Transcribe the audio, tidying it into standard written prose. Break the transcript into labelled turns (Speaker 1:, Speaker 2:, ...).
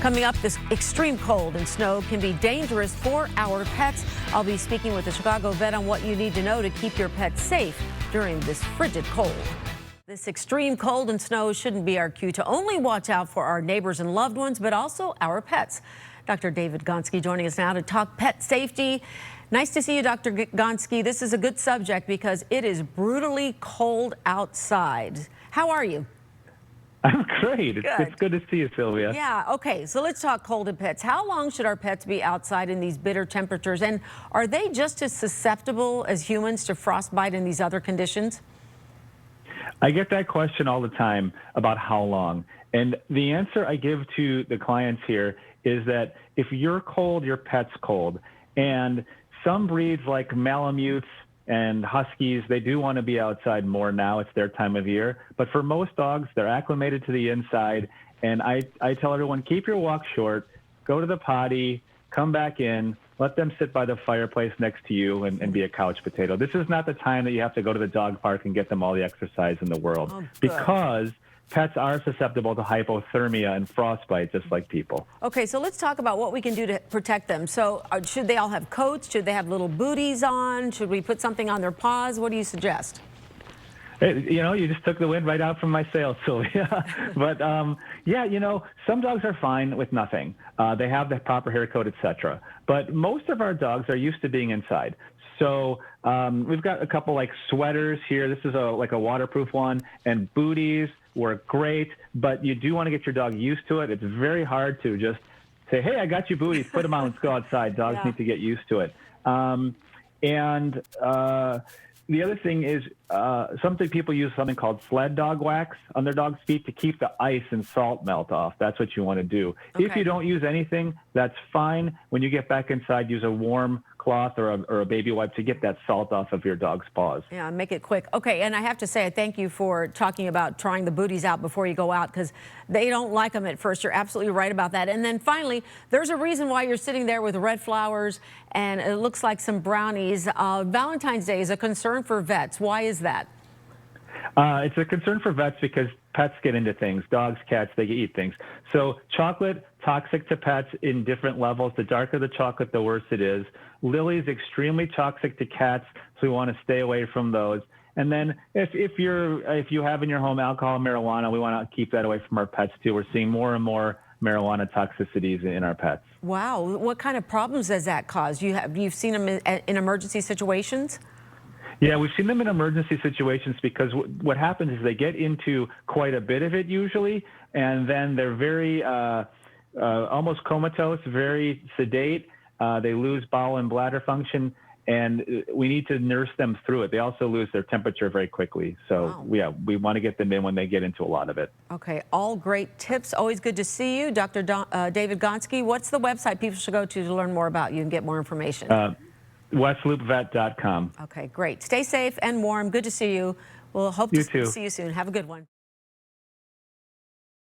Speaker 1: Coming up, this extreme cold and snow can be dangerous for our pets. I'll be speaking with a Chicago vet on what you need to know to keep your pet safe during this frigid cold. This extreme cold and snow shouldn't be our cue to only watch out for our neighbors and loved ones, but also our pets. Dr. David Gonsky joining us now to talk pet safety. Nice to see you, Dr. Gonsky. This is a good subject because it is brutally cold outside. How are you?
Speaker 2: I'm great. It's good to see you, Sylvia.
Speaker 1: Yeah, okay, so let's talk cold and pets. How long should our pets be outside in these bitter temperatures? And are they just as susceptible as humans to frostbite and these other conditions?
Speaker 2: I get that question all the time about how long. And the answer I give to the clients here is that if you're cold, your pet's cold. And some breeds like Malamutes and Huskies, they do want to be outside more now. It's their time of year. But for most dogs, they're acclimated to the inside. And I tell everyone, keep your walk short, go to the potty, come back in, let them sit by the fireplace next to you and be a couch potato. This is not the time that you have to go to the dog park and get them all the exercise in the world, because pets are susceptible to hypothermia and frostbite just like people. Okay, so let's talk about what we can do to protect them. So should they all have coats? Should they have little booties on? Should we put something on their paws? What do you suggest? You know, you just took the wind right out from my sails, Sylvia. But yeah, you know, some dogs are fine with nothing. They have the proper hair coat, etc. But most of our dogs are used to being inside. So we've got a couple like sweaters here. This is like a waterproof one, and booties work great, but you do want to get your dog used to it. It's very hard to just say, hey, I got you booties, put them on, let's go outside. Dogs need to get used to it. The other thing is people use something called sled dog wax on their dog's feet to keep the ice and salt melt off. That's what you want to do. Okay. If you don't use anything, that's fine. When you get back inside, use a warm cloth or a baby wipe to get that salt off of your dog's paws. Yeah, make it quick. Okay, and I have to say, I thank you for talking about trying the booties out before you go out, because they don't like them at first. You're absolutely right about that. And then finally, there's a reason why you're sitting there with red flowers and it looks like some brownies. Valentine's Day is a concern for vets. Why is that? It's a concern for vets because pets get into things. Dogs, cats, they eat things. So chocolate, toxic to pets in different levels. The darker the chocolate, the worse it is. Lily is extremely toxic to cats, so we want to stay away from those. And then if you have in your home alcohol, marijuana, we want to keep that away from our pets too. We're seeing more and more marijuana toxicities in our pets. Wow, what kind of problems does that cause? You've seen them in emergency situations? Yeah, we've seen them in emergency situations because what happens is they get into quite a bit of it usually, and then they're very almost comatose, very sedate. They lose bowel and bladder function, and we need to nurse them through it. They also lose their temperature very quickly. So, yeah, we want to get them in when they get into a lot of it. Okay, all great tips. Always good to see you. Dr. David Gonsky, what's the website people should go to learn more about you and get more information? WestLoopVet.com. Okay, great. Stay safe and warm. Good to see you. We'll hope to see you soon. Have a good one.